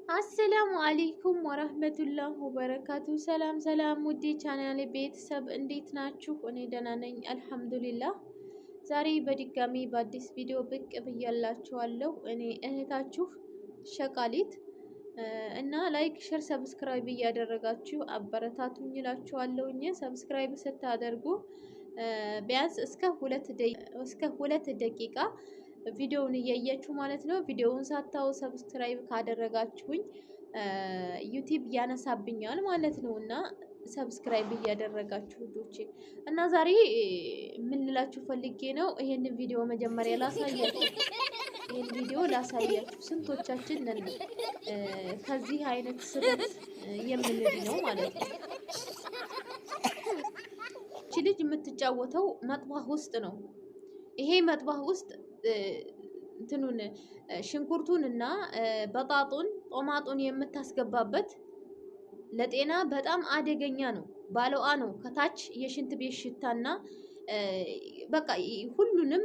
አሰላሙ አለይኩም ወረህመቱላህ ወበረካቱ። ሰላም ሰላም፣ ውዴ ቻናሌ ቤተሰብ እንዴት ናችሁ? እኔ ደህና ነኝ አልሐምዱሊላህ። ዛሬ በድጋሚ በአዲስ ቪዲዮ ብቅ ብያላችኋለሁ። እኔ እህታችሁ ሸቃሊት እና ላይክ፣ ሸር፣ ሰብስክራይብ እያደረጋችሁ አበረታቱኝ እላችኋለሁኝ። ሰብስክራይብ ስታደርጉ ቢያንስ እስከ ሁለት ደቂቃ ቪዲዮውን እያያችሁ ማለት ነው። ቪዲዮውን ሳታው ሰብስክራይብ ካደረጋችሁኝ ዩቲዩብ ያነሳብኛል ማለት ነው እና ሰብስክራይብ እያደረጋችሁ ልጆቼ። እና ዛሬ ምን ልላችሁ ፈልጌ ነው፣ ይሄን ቪዲዮ መጀመሪያ ላሳያችሁ። ይሄን ቪዲዮ ላሳያችሁ ስንቶቻችን ነን ከዚህ አይነት ስህተት የምንድነው ማለት ነው። እቺ ልጅ የምትጫወተው መጥባህ ውስጥ ነው። ይሄ መጥባህ ውስጥ እንትኑን ሽንኩርቱን እና በጣጡን ጦማጡን የምታስገባበት ለጤና በጣም አደገኛ ነው። ባለዋ ነው። ከታች የሽንት ቤት ሽታና በቃ ሁሉንም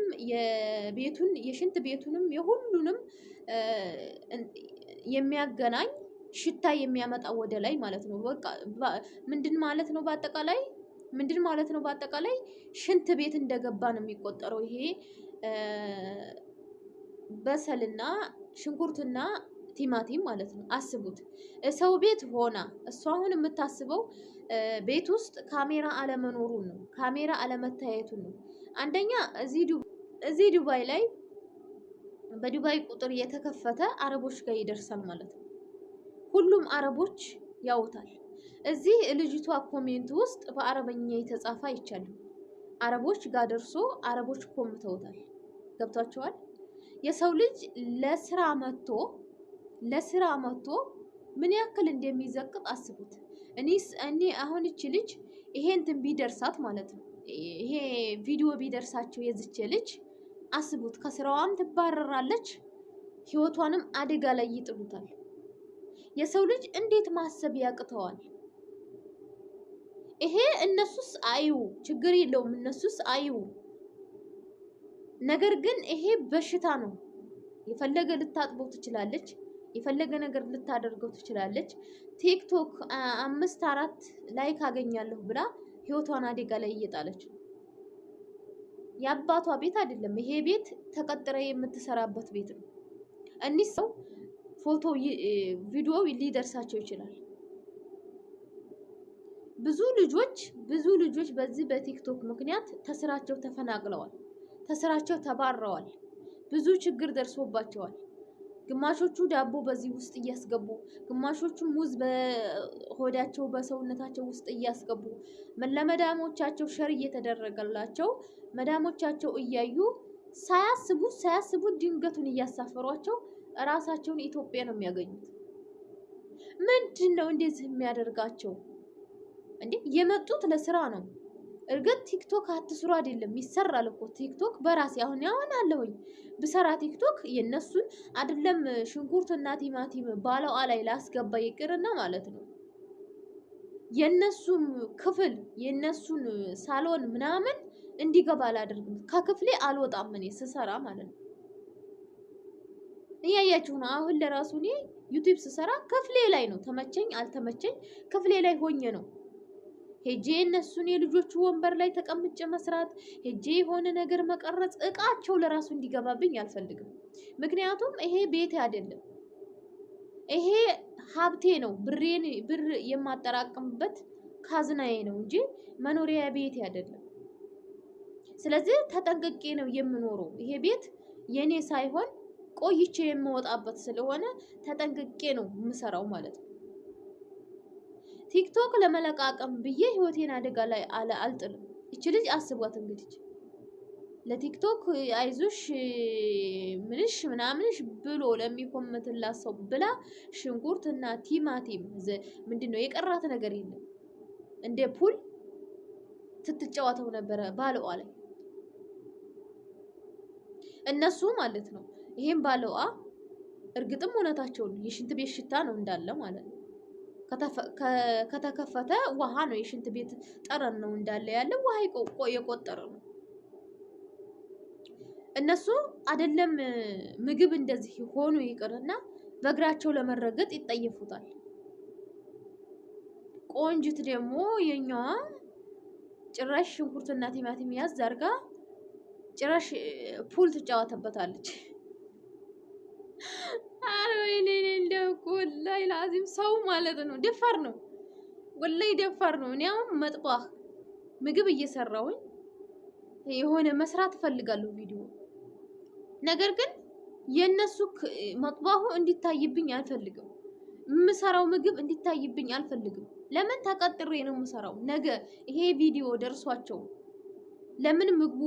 የሽንት ቤቱንም የሁሉንም የሚያገናኝ ሽታ የሚያመጣ ወደ ላይ ማለት ነው። በቃ ምንድን ማለት ነው በአጠቃላይ ሽንት ቤት እንደገባ ነው የሚቆጠረው ይሄ በሰልና ሽንኩርትና ቲማቲም ማለት ነው። አስቡት፣ ሰው ቤት ሆና እሷ አሁን የምታስበው ቤት ውስጥ ካሜራ አለመኖሩን ነው፣ ካሜራ አለመታየቱን ነው። አንደኛ እዚህ ዱባይ ላይ በዱባይ ቁጥር የተከፈተ አረቦች ጋር ይደርሳል ማለት ነው። ሁሉም አረቦች ያውታል። እዚህ ልጅቷ ኮሜንት ውስጥ በአረበኛ የተጻፈ አይቻልም። አረቦች ጋር ደርሶ አረቦች ኮምተውታል። ገብቷቸዋል። የሰው ልጅ ለስራ መጥቶ ምን ያክል እንደሚዘቅጥ አስቡት። እኔ አሁን እቺ ልጅ ይሄ እንትን ቢደርሳት ማለት ነው፣ ይሄ ቪዲዮ ቢደርሳቸው የዝቼ ልጅ አስቡት፣ ከስራዋም ትባረራለች፣ ህይወቷንም አደጋ ላይ ይጥሉታል። የሰው ልጅ እንዴት ማሰብ ያቅተዋል? ይሄ እነሱስ አዩ፣ ችግር የለውም እነሱስ አዩ። ነገር ግን ይሄ በሽታ ነው። የፈለገ ልታጥበው ትችላለች፣ የፈለገ ነገር ልታደርገው ትችላለች። ቲክቶክ 5-4 ላይክ አገኛለሁ ብላ ህይወቷን አደጋ ላይ እየጣለች ነው። የአባቷ ቤት አይደለም ይሄ ቤት፣ ተቀጥረ የምትሰራበት ቤት ነው። እኒህ ሰው ፎቶ ቪዲዮ ሊደርሳቸው ይችላል። ብዙ ልጆች በዚህ በቲክቶክ ምክንያት ተስራቸው ተፈናቅለዋል፣ ተስራቸው ተባረዋል፣ ብዙ ችግር ደርሶባቸዋል። ግማሾቹ ዳቦ በዚህ ውስጥ እያስገቡ፣ ግማሾቹ ሙዝ በሆዳቸው በሰውነታቸው ውስጥ እያስገቡ ለመዳሞቻቸው ሸር እየተደረገላቸው መዳሞቻቸው እያዩ ሳያስቡት ድንገቱን እያሳፈሯቸው ራሳቸውን ኢትዮጵያ ነው የሚያገኙት። ምንድን ነው እንደዚህ የሚያደርጋቸው? እንዴ የመጡት ለስራ ነው። እርግጥ ቲክቶክ አትስሩ አይደለም፣ ይሰራል እኮ ቲክቶክ። በራሴ አሁን አለሁኝ ብሰራ ቲክቶክ የነሱን አይደለም ሽንኩርትና ቲማቲም ባለዋ ላይ ላስገባ ይቅርና ማለት ነው የነሱን ክፍል የነሱን ሳሎን ምናምን እንዲገባ አላደርግም። ከክፍሌ አልወጣም እኔ ስሰራ ማለት ነው። እያያችሁ ነው። አሁን ለራሱ እኔ ዩቲዩብ ስሰራ ክፍሌ ላይ ነው፣ ተመቸኝ አልተመቸኝ ክፍሌ ላይ ሆኜ ነው ሄጄ እነሱን የልጆቹ ወንበር ላይ ተቀምጬ መስራት፣ ሄጄ የሆነ ነገር መቀረጽ፣ እቃቸው ለራሱ እንዲገባብኝ አልፈልግም። ምክንያቱም ይሄ ቤቴ አይደለም፣ ይሄ ሀብቴ ነው፣ ብር የማጠራቅምበት ካዝናዬ ነው እንጂ መኖሪያ ቤቴ አይደለም። ስለዚህ ተጠንቅቄ ነው የምኖረው። ይሄ ቤት የኔ ሳይሆን ቆይቼ የምወጣበት ስለሆነ ተጠንቅቄ ነው የምሰራው ማለት ነው። ቲክቶክ ለመለቃቀም ብዬ ህይወቴን አደጋ ላይ አልጥልም። እቺ ልጅ አስቧት እንግዲህ ለቲክቶክ አይዞሽ ምንሽ ምናምንሽ ብሎ ለሚኮምትላት ሰው ብላ ሽንኩርትና ቲማቲም ምንድነው የቀራት ነገር የለም። እንደ ፑል ትትጫወተው ነበረ ባለዋ ላይ እነሱ ማለት ነው። ይሄን ባለዋ እርግጥም እውነታቸውን የሽንት ቤት ሽታ ነው እንዳለ ማለት ነው። ከተከፈተ ውሃ ነው፣ የሽንት ቤት ጠረን ነው እንዳለ ያለ ውሃ የቆጠረ ነው። እነሱ አይደለም ምግብ እንደዚህ ሆኖ ይቅርና በእግራቸው ለመረገጥ ይጠየፉታል። ቆንጅት ደግሞ የኛዋ ጭራሽ ሽንኩርትና ቲማቲም ያዝ አድርጋ ጭራሽ ፑል ትጫወተበታለች። አረ ወይኔ እንደው ወላሂ ላዚም ሰው ማለት ነው ደፋር ነው፣ ወላሂ ደፋር ነው። እኔ አሁን መጥባህ ምግብ እየሰራሁኝ የሆነ መስራት ፈልጋለሁ ቪዲዮ፣ ነገር ግን የነሱ መጥባሁ እንዲታይብኝ አልፈልግም። የምሰራው ምግብ እንዲታይብኝ አልፈልግም። ለምን ተቀጥሬ ነው የምሰራው። ነገ ይሄ ቪዲዮ ደርሷቸው ለምን ምግቡ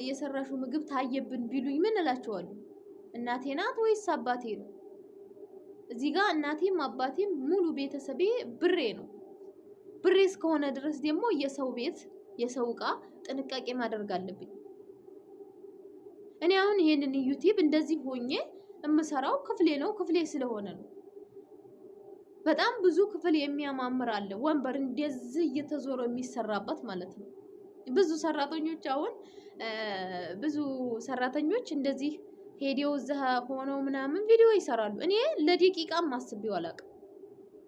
የሰራሽው ምግብ ታየብን ቢሉኝ ምን እላቸዋለሁ? እናቴ ናት ወይስ አባቴ ነው? እዚህ ጋር እናቴም አባቴም ሙሉ ቤተሰቤ ብሬ ነው። ብሬ እስከሆነ ድረስ ደግሞ የሰው ቤት የሰው እቃ ጥንቃቄ ማድረግ አለብኝ። እኔ አሁን ይሄንን ዩቲዩብ እንደዚህ ሆኜ የምሰራው ክፍሌ ነው፣ ክፍሌ ስለሆነ ነው። በጣም ብዙ ክፍል የሚያማምር አለ፣ ወንበር እንደዚህ እየተዞረ የሚሰራበት ማለት ነው። ብዙ ሰራተኞች አሁን ብዙ ሰራተኞች እንደዚህ ሄዲዮ እዛ ሆነው ምናምን ቪዲዮ ይሰራሉ። እኔ ለደቂቃም አስቤው አላውቅም።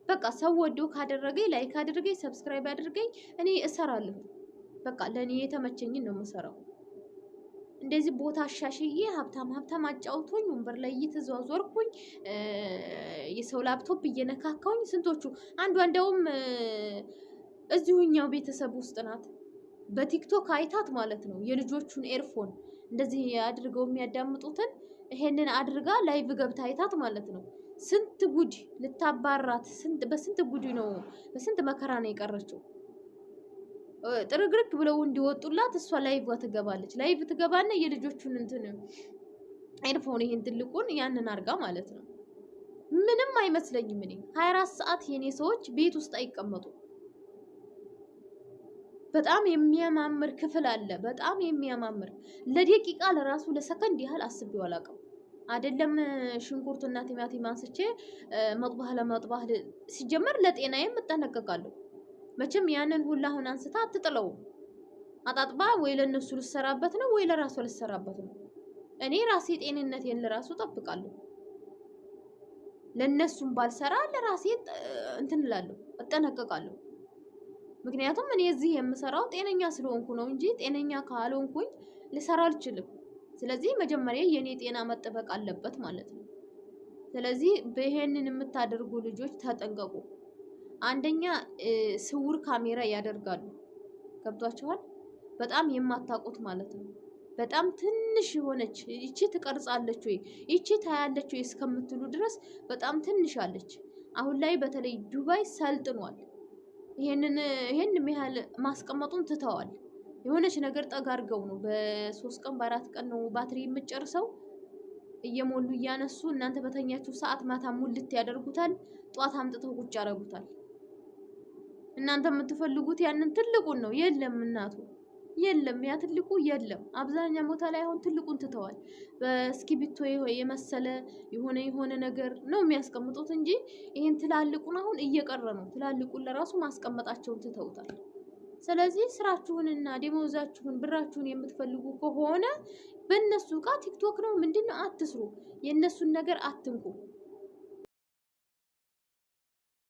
በቃ ሰው ወዶ ካደረገኝ ላይክ አድርገኝ ሰብስክራይብ አድርገኝ እኔ እሰራለሁ። በቃ ለኔ የተመቸኝን ነው የምሰራው። እንደዚህ ቦታ አሻሽዬ ሀብታም አጫውቶኝ ወንበር ላይ እየተዘዋወርኩኝ የሰው ላፕቶፕ እየነካካውኝ ስንቶቹ አንዷ እንደውም እዚሁኛው ቤተሰብ ውስጥ ናት። በቲክቶክ አይታት ማለት ነው የልጆቹን ኤርፎን እንደዚህ አድርገው የሚያዳምጡትን ይሄንን አድርጋ ላይቭ ገብታ አይታት ማለት ነው። ስንት ጉድ ልታባራት በስንት ጉድ ነው በስንት መከራ ነው የቀረችው። ጥርግርግ ብለው እንዲወጡላት እሷ ላይቭ ትገባለች። ላይቭ ትገባና የልጆቹን እንትን ኤርፎን ይሄን ትልቁን ያንን አርጋ ማለት ነው። ምንም አይመስለኝም። እኔ 24 ሰዓት የኔ ሰዎች ቤት ውስጥ አይቀመጡ። በጣም የሚያማምር ክፍል አለ። በጣም የሚያማምር ለደቂቃ ለራሱ ለሰከንድ ያህል አስቤው አላውቅም። አይደለም ሽንኩርትና ቲማቲም አንስቼ መጥባህ ለመጥባህ ሲጀመር ለጤናዬም እጠነቀቃለሁ። መቼም ያንን ሁላ አሁን አንስታ አትጥለውም። አጣጥባ ወይ ለነሱ ልሰራበት ነው ወይ ለራሷ ልሰራበት ነው። እኔ ራሴ ጤንነቴን ለራሱ ጠብቃለሁ። ለነሱም ባልሰራ ለራሴ እንትን እላለሁ፣ እጠነቀቃለሁ። ምክንያቱም እኔ እዚህ የምሰራው ጤነኛ ስለሆንኩ ነው እንጂ ጤነኛ ካልሆንኩኝ ልሰራ አልችልም። ስለዚህ መጀመሪያ የኔ ጤና መጠበቅ አለበት ማለት ነው። ስለዚህ በይሄንን የምታደርጉ ልጆች ተጠንቀቁ። አንደኛ ስውር ካሜራ ያደርጋሉ። ገብቷችኋል? በጣም የማታውቁት ማለት ነው። በጣም ትንሽ የሆነች ይቺ ትቀርጻለች ወይ ይቺ ታያለች ወይ እስከምትሉ ድረስ በጣም ትንሽ አለች። አሁን ላይ በተለይ ዱባይ ሰልጥኗል። ይሄን ያህል ማስቀመጡን ትተዋል። የሆነች ነገር ጠጋ አድርገው ነው በ3 ቀን በ4 ቀን ነው ባትሪ የምትጨርሰው። እየሞሉ እያነሱ እናንተ በተኛችሁ ሰዓት ማታ ሙልት ያደርጉታል። ጧት አምጥተው ቁጭ ያደርጉታል። እናንተ የምትፈልጉት ያንን ትልቁን ነው። የለም እናቱ የለም፣ ያ ትልቁ የለም። አብዛኛው ቦታ ላይ አሁን ትልቁን ትተዋል። በእስክሪብቶ የመሰለ የሆነ ነገር ነው የሚያስቀምጡት እንጂ ይሄን ትላልቁን አሁን እየቀረ ነው። ትላልቁን ለራሱ ማስቀመጣቸውን ትተውታል። ስለዚህ ስራችሁንና ደሞዛችሁን ብራችሁን የምትፈልጉ ከሆነ በእነሱ ጋር ቲክቶክ ነው ምንድነው አትስሩ። የእነሱን ነገር አትንኩ።